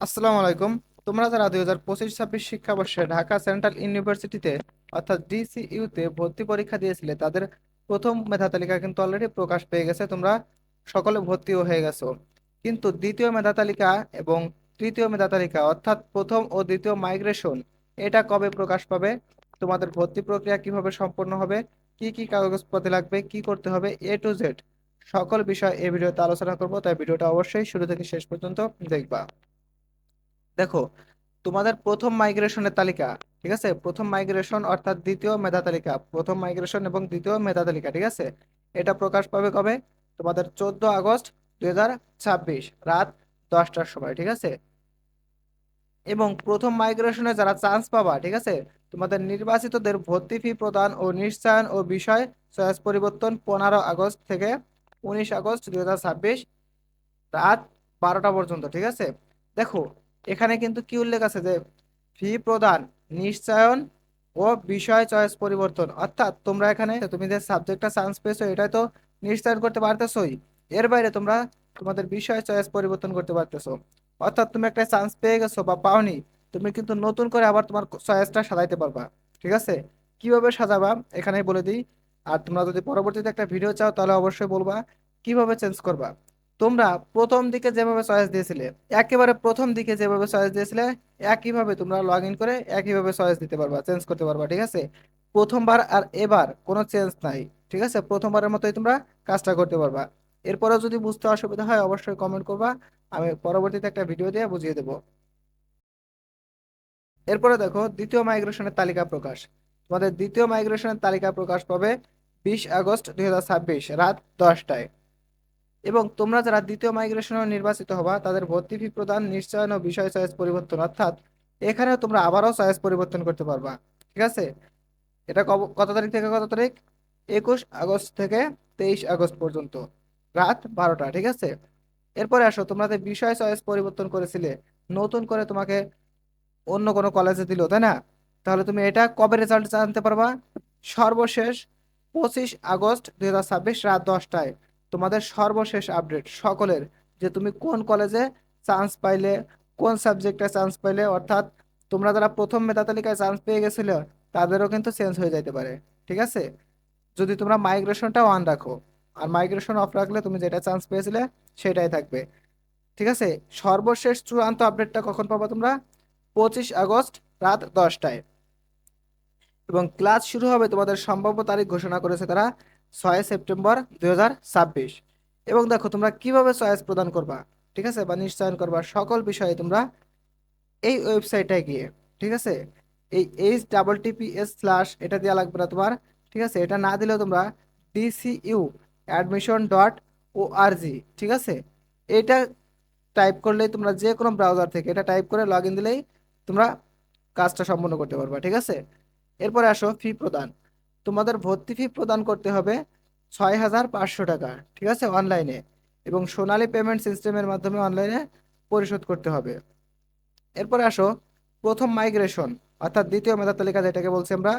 আসসালামু আলাইকুম। তোমরা যারা 2025-26 শিক্ষাবর্ষে ঢাকা সেন্ট্রাল ইউনিভার্সিটিতে অর্থাৎ DCU তে ভর্তি পরীক্ষা দিয়েছিলে তাদের প্রথম মেধা তালিকা কিন্তু অলরেডি প্রকাশ পেয়ে গেছে। তোমরা সকলে ভর্তিও হয়ে গেছো, কিন্তু দ্বিতীয় মেধা তালিকা এবং তৃতীয় মেধা তালিকা অর্থাৎ প্রথম ও দ্বিতীয় মাইগ্রেশন এটা কবে প্রকাশ পাবে, তোমাদের ভর্তি প্রক্রিয়া কিভাবে সম্পন্ন হবে, কি কি কাগজপত্র লাগবে, কি করতে হবে, A to Z সকল বিষয় এই ভিডিওতে আলোচনা করব। তাই ভিডিওটা অবশ্যই শুরু থেকে শেষ পর্যন্ত দেখবা। দেখো, তোমাদের প্রথম মাইগ্রেশনের তালিকা, ঠিক আছে, প্রথম মাইগ্রেশন অর্থাৎ দ্বিতীয় মেধা তালিকা, প্রথম মাইগ্রেশন এবং দ্বিতীয় মেধা তালিকা, ঠিক আছে, এটা প্রকাশ পাবে কবে? তোমাদের 14 আগস্ট 2026 রাত 10টার সময়, ঠিক আছে। এবং প্রথম মাইগ্রেশনে যারা চান্স পাবা, ঠিক আছে, তোমাদের নির্বাচিতদের ভর্তি ফি প্রদান ও নিশ্চয়ন ও বিষয় চয়েস পরিবর্তন 15 আগস্ট থেকে 19 আগস্ট 2026 রাত 12টা পর্যন্ত, ঠিক আছে। দেখো, এখানে কিন্তু কি উল্লেখ আছে যে ফি প্রদান, নিশ্চয়ন ও বিষয় চয়েস পরিবর্তন, অর্থাৎ তোমরা এখানে তুমি যে সাবজেক্টটা চান্স পেয়েছো এটাই তো নিশ্চয়ন করতে পারতেছোই। এর বাইরে তোমরা তোমাদের বিষয় চয়েস পরিবর্তন করতে পারতেছো। অর্থাৎ তুমি একটা চান্স পেয়ে গেছো বা পাওনি, তুমি কিন্তু নতুন করে আবার তোমার চয়েসটা সাজাইতে পারবা, ঠিক আছে। কিভাবে সাজাবা এখানেই বলে দিই। আর তোমরা যদি পরবর্তীতে একটা ভিডিও চাও তাহলে অবশ্যই বলবা কিভাবে চেঞ্জ করবা। তোমরা প্রথম দিকে যেভাবে চয়েস দিয়েছিলে, একেবারে প্রথম দিকে যেভাবে চয়েস দিয়েছিলে একইভাবে তোমরা লগ ইন করে একইভাবে চয়েস দিতে পারবা, চেঞ্জ করতে পারবা, ঠিক আছে। প্রথমবার আর এবার কোনো চেঞ্জ নাই, ঠিক আছে, প্রথমবারের মতোই তোমরা কাজটা করতে পারবা। এরপরেও যদি বুঝতে অসুবিধা হয় অবশ্যই কমেন্ট করবা, আমি পরবর্তীতে একটা ভিডিও দিয়ে বুঝিয়ে দেবো। এরপরে দেখো, দ্বিতীয় মাইগ্রেশনের তালিকা প্রকাশ। তোমাদের দ্বিতীয় মাইগ্রেশনের তালিকা প্রকাশ পাবে 20 আগস্ট 2026 রাত 10টায়। এবং তোমরা যারা দ্বিতীয় মাইগ্রেশনে নির্বাচিত হবা তাদের ভর্তি ফি প্রদান, নিশ্চয়ন ও বিষয় চয়েস পরিবর্তন, অর্থাৎ এখানেও তোমরা আবারও চয়েস পরিবর্তন করতে পারবা, ঠিক আছে। এটা কত তারিখ থেকে কত তারিখ? 21 আগস্ট থেকে 23 আগস্ট পর্যন্ত রাত 12টা, ঠিক আছে। এরপরে আসো, তোমরা যে বিষয় চয়েস পরিবর্তন করেছিলে, নতুন করে তোমাকে অন্য কোনো কলেজে দিল, তাই না? তাহলে তুমি এটা কবে রেজাল্ট জানতে পারবা? সর্বশেষ 25 আগস্ট 2026 রাত 10টায় তোমাদের সর্বশেষ আপডেট সকলের, যে তুমি কোন কলেজে চান্স পাইলে, কোন সাবজেক্টে চান্স পাইলে, অর্থাৎ তোমরা যারা প্রথম মেধা তালিকায় চান্স পেয়ে গেছিলে তাদেরও কিন্তু চেঞ্জ হয়ে যাইতে পারে, ঠিক আছে, যদি তোমরা মাইগ্রেশনটা অন রাখো। আর মাইগ্রেশন অফ রাখলে তুমি যেটা চান্স পেয়েছিলে সেটাই থাকবে, ঠিক আছে। সর্বশেষ চূড়ান্ত আপডেটটা কখন পাবা তোমরা? 25 আগস্ট রাত 10টায়। এবং ক্লাস শুরু হবে তোমাদের সম্ভাব্য তারিখ ঘোষণা করেছে তারা 6 সেপ্টেম্বর 2026। এবং দেখো তোমরা কিভাবে চয়েস প্রদান করবা, ঠিক আছে, বা নিশ্চয়ন করবা সকল বিষয়ে তোমরা এই ওয়েবসাইটে গিয়ে, ঠিক আছে, এই HTTPS/ এটা দেওয়া লাগবে না তোমার, ঠিক আছে। এটা না দিলেও তোমরা DCU admission.org, ঠিক আছে, এটা টাইপ করলেই তোমরা যে কোনো ব্রাউজার থেকে এটা টাইপ করে লগ ইন দিলেই তোমরা কাজটা সম্পন্ন করতে পারবা, ঠিক আছে। এরপরে আসো ফি প্রদান। তোমাদের ভর্তি ফি প্রদান করতে হবে 6,500 টাকা, ঠিক আছে, অনলাইনে, এবং সোনালী পেমেন্ট সিস্টেমের মাধ্যমে অনলাইনে পরিশোধ করতে হবে। এরপরে আসো প্রথম মাইগ্রেশন অর্থাৎ দ্বিতীয় মেধা তালিকা যেটাকে বলছি আমরা,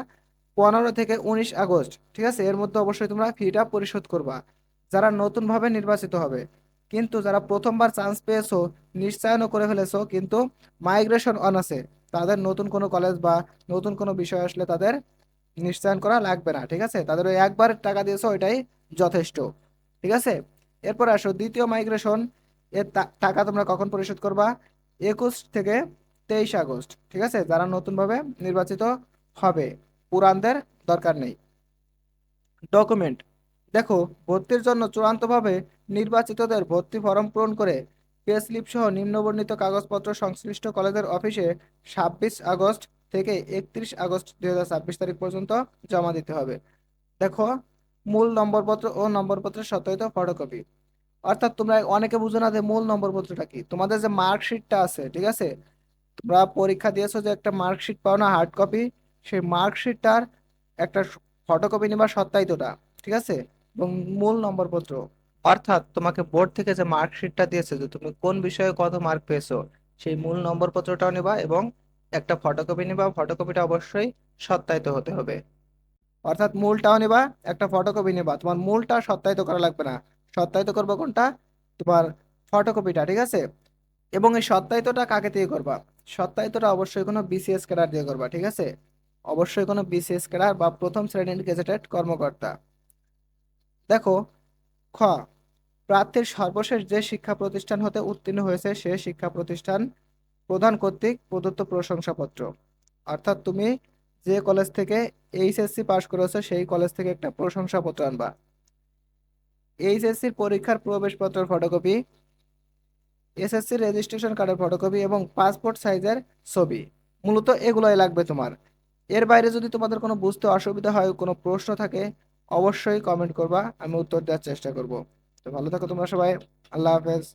15 থেকে 19 আগস্ট, ঠিক আছে, এর মধ্যে অবশ্যই তোমরা ফিটা পরিশোধ করবা যারা নতুনভাবে নির্বাচিত হবে। কিন্তু যারা প্রথমবার চান্স পেয়েছো, নিশ্চয়নও করে ফেলেছো, কিন্তু মাইগ্রেশন অন আছে, তাদের নতুন কোনো কলেজ বা নতুন কোনো বিষয় আসলে তাদের নিশ্চয়ন করা লাগবে না, ঠিক আছে, তাদের ওই একবার টাকা দিয়েছো ওইটাই যথেষ্ট, ঠিক আছে। এরপর আসো দ্বিতীয় মাইগ্রেশন এর টাকা তোমরা কখন পরিশোধ করবা? 21 থেকে 23 আগস্ট, ঠিক আছে, যারা নতুনভাবে নির্বাচিত হবে, পুরানদের দরকার নেই। ডকুমেন্ট। দেখো, ভর্তির জন্য চূড়ান্তভাবে নির্বাচিতদের ভর্তি ফরম পূরণ করে পে স্লিপ সহ নিম্নবর্ণিত কাগজপত্র সংশ্লিষ্ট কলেজের অফিসে 26 আগস্ট থেকে 31 আগস্ট 2026 তারিখ পর্যন্ত জমা দিতে হবে। দেখো, মূল নম্বরপত্র ও নম্বরপত্রের সত্যায়িত ফটোকপি। অর্থাৎ তোমরা অনেকে বুঝো না যে মূল নম্বরপত্রটা কি। তোমাদের যে মার্কশিটটা আছে, ঠিক আছে, তোমরা পরীক্ষা দিয়েছো যে একটা মার্কশিট পাও না, হার্ড কপি, সেই মার্কশিটটার একটা ফটোকপি নিবা সত্যায়িতটা, ঠিক আছে, এবং মূল নম্বরপত্র, অর্থাৎ তোমাকে বোর্ড থেকে যে মার্কশিটটা দিয়েছে যে তুমি কোন বিষয়ে কত মার্ক পেয়েছো, সেই মূল নম্বরপত্রটাও নিবা এবং একটা ফটোকপি নিবা, ফটোকপিটা অবশ্যই সত্যায়িত হতে হবে। অর্থাৎ মূলটাও নিবা, একটা ফটোকপি নিবা, তোমার মূলটা সত্যায়িত করা লাগবে না, সত্যায়িত করবো কোনটা? তোমার ফটোকপিটা, ঠিক আছে। এবং এই সত্যায়িতটা কাকে দিয়ে করবা? সত্যায়িতটা অবশ্যই কোনো বিসিএস ক্যাডার দিয়ে করবা, ঠিক আছে? অবশ্যই কোনো বিসিএস ক্যাডার বা প্রথম শ্রেণীর গেজেটেড কর্মকর্তা। দেখো, খ, প্রার্থীর সর্বশেষ যে শিক্ষা প্রতিষ্ঠান হতে উত্তীর্ণ হয়েছে সে শিক্ষা প্রতিষ্ঠান প্রধান কর্তৃক প্রদত্ত প্রশংসাপত্র। অর্থাৎ তুমি যে কলেজ থেকে এইচএসসি পাশ করেছো সেই কলেজ থেকে একটা প্রশংসাপত্র আনবা। এইচএসসির পরীক্ষার প্রবেশপত্রের ফটোকপি, এসএসসি রেজিস্ট্রেশন কার্ডের ফটোকপি এবং পাসপোর্ট সাইজের ছবি। মূলত এগুলোই লাগবে তোমার। এর বাইরে যদি তোমাদের কোনো বুঝতে অসুবিধা হয়, কোনো প্রশ্ন থাকে, অবশ্যই কমেন্ট করবা, আমি উত্তর দেওয়ার চেষ্টা করব। তো ভালো থাকো তোমরা সবাই। আল্লাহ হাফেজ।